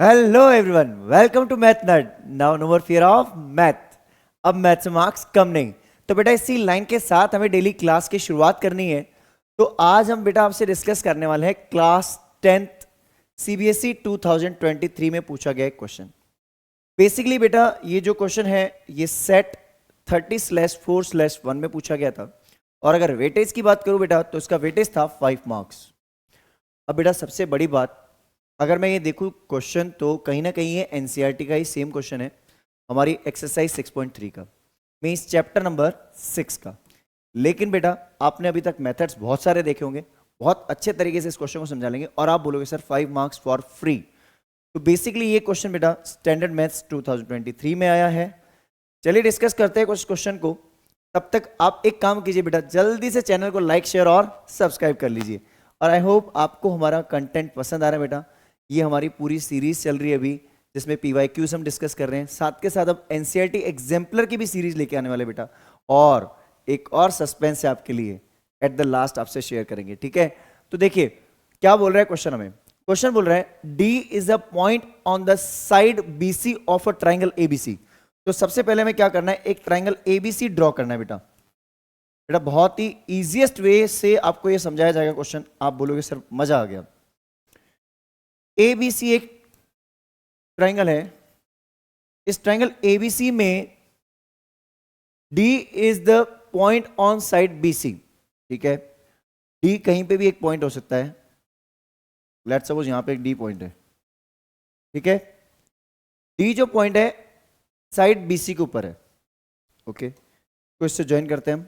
Hello everyone, welcome to math nerd. Now no more fear of math. अब math से marks कम नहीं। तो बेटा इसी लाइन के साथ हमें डेली क्लास की शुरुआत करनी है। तो आज हम बेटा आपसे डिस्कस करने वाले हैं क्लास 10th सीबीएसई 2023 में पूछा गया एक क्वेश्चन। बेसिकली बेटा ये जो क्वेश्चन है ये सेट 30/4/1 में पूछा गया था। और अगर वेटेज की बात करूं बेटा तो इसका वेटेज था 5 मार्क्स। अब बेटा सबसे बड़ी बात, अगर मैं ये देखूं क्वेश्चन तो कहीं ना कहीं ये एनसीईआरटी का ही सेम क्वेश्चन है, हमारी एक्सरसाइज 6.3 का, मीन्स चैप्टर नंबर 6 का। लेकिन बेटा आपने अभी तक मेथड्स बहुत सारे देखे होंगे, बहुत अच्छे तरीके से इस क्वेश्चन को समझा लेंगे और आप बोलोगे सर 5 मार्क्स फॉर फ्री। तो बेसिकली ये क्वेश्चन बेटा स्टैंडर्ड मैथ्स 2023 में आया है। चलिए डिस्कस करते हैं कुछ क्वेश्चन को। तब तक आप एक काम कीजिए बेटा, जल्दी से चैनल को लाइक शेयर और सब्सक्राइब कर लीजिए। और आई होप आपको हमारा कंटेंट पसंद आ रहा है बेटा। ये हमारी पूरी सीरीज चल रही है अभी, जिसमें पीवाईक्यूज हम डिस्कस कर रहे हैं, साथ के साथ अब एनसीईआरटी एग्जाम्पलर की भी सीरीज लेके आने वाले बेटा। और एक और सस्पेंस है आपके लिए, एट द लास्ट आपसे शेयर करेंगे, ठीक है। तो देखिए क्या बोल रहा है क्वेश्चन हमें। क्वेश्चन बोल रहा है D is a point on the side BC of a triangle ABC. तो सबसे पहले हमें क्या करना है, एक ट्राइंगल एबीसी ड्रॉ करना है बेटा। बेटा बहुत ही इजीएस्ट वे से आपको ये समझाया जाएगा क्वेश्चन, आप बोलोगे सर मजा आ गया। एबीसी एक ट्राइंगल है, इस ट्राइंगल एबीसी में D is the point on side BC, ठीक है। डी कहीं पे भी एक पॉइंट हो सकता है, लेट्स सपोज यहां पे एक डी पॉइंट है, ठीक है। डी जो पॉइंट है साइड बीसी के ऊपर है, ओके। तो इससे ज्वाइन करते हैं हम।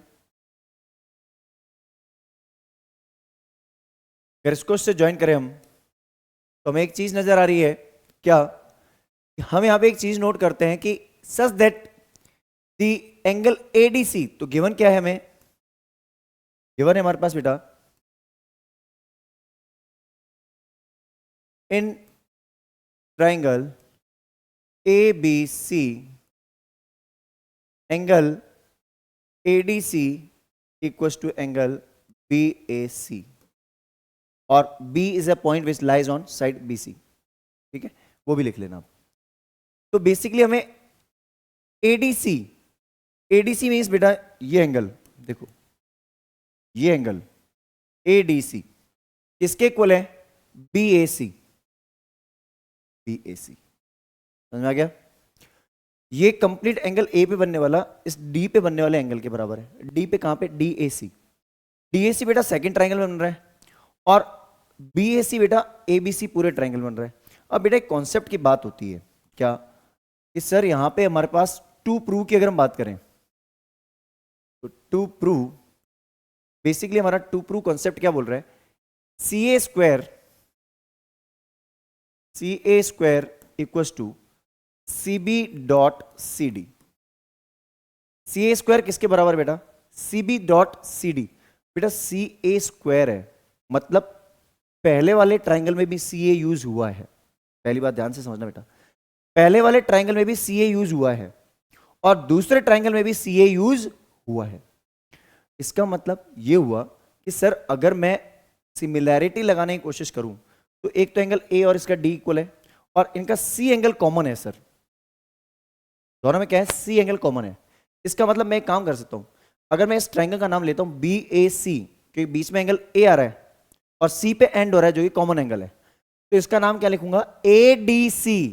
अगर इसको इससे ज्वाइन करें हम तो हमें एक चीज नजर आ रही है, क्या, हम यहां पे एक चीज नोट करते हैं कि such that the angle ADC, तो गिवन क्या है हमें, गिवन है हमारे पास बेटा in triangle ABC angle ADC equals to angle BAC और B is a point which lies on side BC, ठीक है, वो भी लिख लेना आप। तो बेसिकली हमें एडीसी, एडीसी मीन्स बेटा ये एंगल, देखो ये एंगल एडीसी किसके इक्वल है, बीएसी, बीएसी समझ में आ गया। ये कंप्लीट एंगल ए पे बनने वाला इस डी पे बनने वाले एंगल के बराबर है। डी पे कहां पे, डीएसी। डीएसी बेटा सेकंड ट्राइंगल में बन रहा है और बीएसी बेटा एबीसी पूरे ट्राइंगल बन रहा है। अब बेटा एक कॉन्सेप्ट की बात होती है क्या, कि सर यहां पे हमारे पास टू प्रूव की अगर हम बात करें तो टू प्रूव, बेसिकली हमारा टू प्रूव कॉन्सेप्ट क्या बोल रहा है, C A square equals to C B dot C D. C A square किसके बराबर बेटा, C B dot C D. बेटा सी ए स्क्वायर है, मतलब पहले वाले ट्राइंगल में भी सी ए यूज हुआ है। पहली बात ध्यान से समझना बेटा, पहले वाले ट्राइंगल में भी सी ए यूज हुआ है और दूसरे ट्राइंगल में भी सी ए यूज हुआ है। इसका मतलब ये हुआ कि सर अगर मैं सिमिलैरिटी लगाने की कोशिश करूं तो एक तो एंगल ए और इसका डी इक्वल है और इनका सी एंगल कॉमन है। सर दोनों में क्या है, सी एंगल कॉमन है। इसका मतलब मैं एक काम कर सकता हूं, अगर मैं इस ट्राइंगल का नाम लेता हूं बी ए सी, क्योंकि बीच में एंगल ए आ रहा है और सी पे एंड हो रहा है जो कि कॉमन एंगल है, तो इसका नाम क्या लिखूंगा, ए डी सी,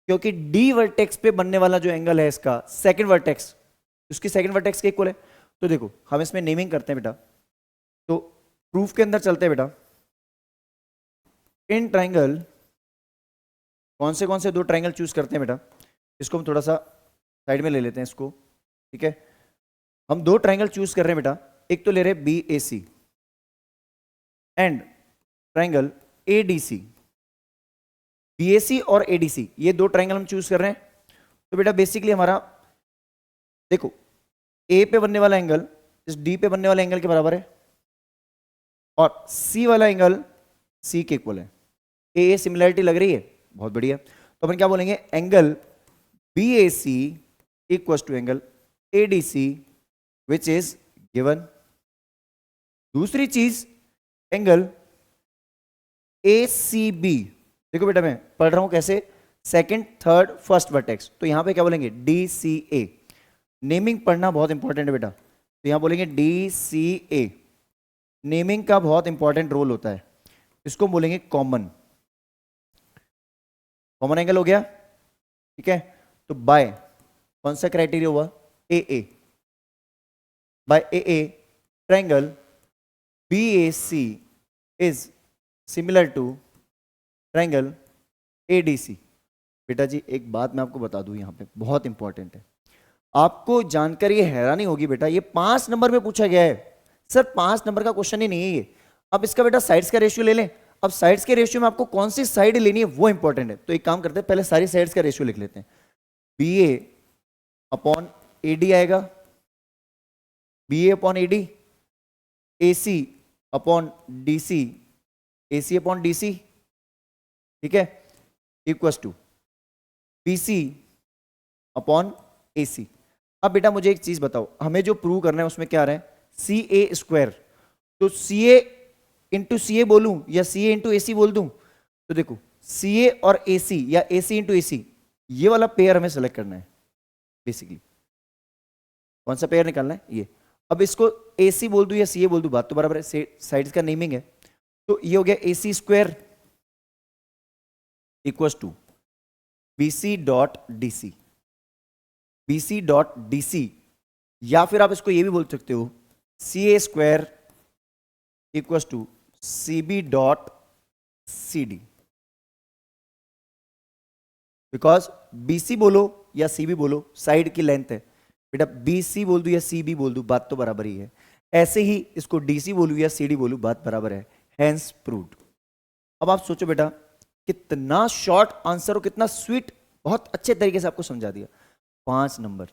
क्योंकि डी वर्टेक्स पे बनने वाला जो एंगल है इसका सेकंड वर्टेक्स, उसकी सेकंड वर्टेक्स के इक्वल है। तो देखो हम इसमें नेमिंग करते हैं बेटा, तो प्रूफ के अंदर चलते हैं बेटा। इन ट्राइंगल कौन से दो ट्राइंगल चूज करते हैं बेटा, इसको हम थोड़ा सा साइड में ले लेते हैं इसको, ठीक है। हम दो ट्राइंगल चूज कर रहे हैं बेटा, एक तो ले रहे हैं B A C and triangle A D C. B A C और ए डी सी ये दो ट्राइंगल हम चूज कर रहे हैं। तो बेटा बेसिकली हमारा देखो ए पे बनने वाला एंगल इस डी पे बनने वाले एंगल के बराबर है और सी वाला एंगल सी के इक्वल है। ए सिमिलैरिटी लग रही है, बहुत बढ़िया। तो अपन क्या बोलेंगे, angle B A C equal to angle A D C which is given. दूसरी चीज एंगल ए सी बी, देखो बेटा मैं पढ़ रहा हूं कैसे, सेकंड, थर्ड, फर्स्ट वर्टेक्स। तो यहां पे क्या बोलेंगे? डी सी ए। नेमिंग पढ़ना बहुत इंपॉर्टेंट है बेटा। तो यहां बोलेंगे डी सी ए। नेमिंग का बहुत इंपॉर्टेंट रोल होता है। इसको बोलेंगे कॉमन। कॉमन एंगल हो गया, ठीक है। तो बाय कौन सा क्राइटेरिया हुआ? A A. By A A triangle BAC is similar to triangle ADC। बेटा जी एक बात मैं आपको बता दूं, यहां पे बहुत इंपॉर्टेंट है, आपको जानकर ये हैरानी होगी बेटा, ये 5 नंबर में पूछा गया है। सर 5 नंबर का क्वेश्चन ही नहीं है ये। अब इसका बेटा साइड्स का रेशियो ले लें। अब साइड्स के रेशियो में आपको कौन सी साइड लेनी है वो इंपॉर्टेंट है। तो एक काम करते हैं, पहले सारी साइड्स का रेशियो लिख लेते हैं। BA अपॉन AD आएगा, BA upon AD, AC upon DC, AC upon DC, ठीक है, equals to BC upon AC। अब बेटा मुझे एक चीज बताओ, हमें जो प्रूव करना है उसमें क्या आ रहा है? CA square. तो CA इंटू CA बोलूं या CA इंटू AC बोल दूं? तो देखो CA और AC या AC इंटू AC, ये वाला पेयर हमें सेलेक्ट करना है बेसिकली। कौन सा पेयर निकालना है? ये। अब इसको AC बोल दूं या CA बोल दूं, बात तो बराबर है, साइड्स का नेमिंग है। तो ये हो गया AC square equals to BC dot DC। BC dot DC, या फिर आप इसको ये भी बोल सकते हो CA square equals to CB dot CD। Because BC बोलो या CB बोलो, साइड की लेंथ है बेटा। BC बोल दूं या CB बोल दूं, बात तो बराबर ही है। ऐसे ही इसको DC बोलूं या CD बोलूं, बात बराबर है। Hence proved. अब आप सोचो बेटा, कितना शॉर्ट आंसर और कितना स्वीट, बहुत अच्छे तरीके से आपको समझा दिया। 5 नंबर,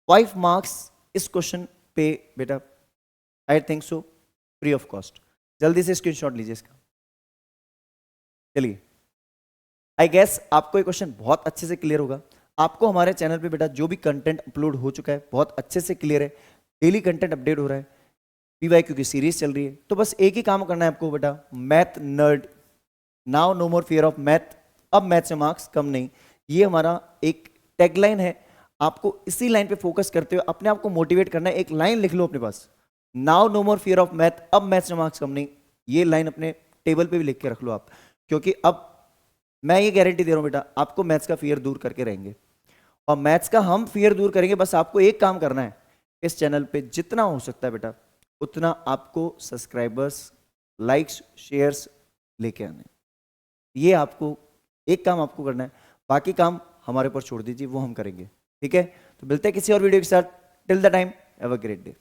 5 मार्क्स इस क्वेश्चन पे बेटा, I think so free of cost. जल्दी से स्क्रीनशॉट लीजिए इसका। चलिए, आई गेस आपको ये क्वेश्चन बहुत अच्छे से क्लियर होगा। आपको हमारे चैनल पे बेटा जो भी कंटेंट अपलोड हो चुका है बहुत अच्छे से क्लियर है। डेली कंटेंट अपडेट हो रहा है, PYQ की सीरीज चल रही है। तो बस एक ही काम करना है आपको बेटा, math nerd now no more fear of math, अब मैथ से मार्क्स कम नहीं। ये हमारा एक टैगलाइन है। आपको इसी लाइन पे फोकस करते हुए अपने आप को मोटिवेट करना है। एक लाइन लिख लो अपने पास, now no more fear of math, अब मैथ से मार्क्स कम नहीं। ये लाइन अपने टेबल पे भी लिख के रख लो आप, क्योंकि अब मैं ये गारंटी दे रहा हूं बेटा, आपको मैथ्स का फियर दूर करके रहेंगे। और मैथ्स का हम फियर दूर करेंगे। बस आपको एक काम करना है, इस चैनल पे जितना हो सकता है बेटा उतना आपको सब्सक्राइबर्स, लाइक्स, शेयर्स लेके आने। ये आपको एक काम आपको करना है, बाकी काम हमारे ऊपर छोड़ दीजिए, वो हम करेंगे। ठीक है, तो मिलते हैं किसी और वीडियो के साथ। Till the time, have a great day.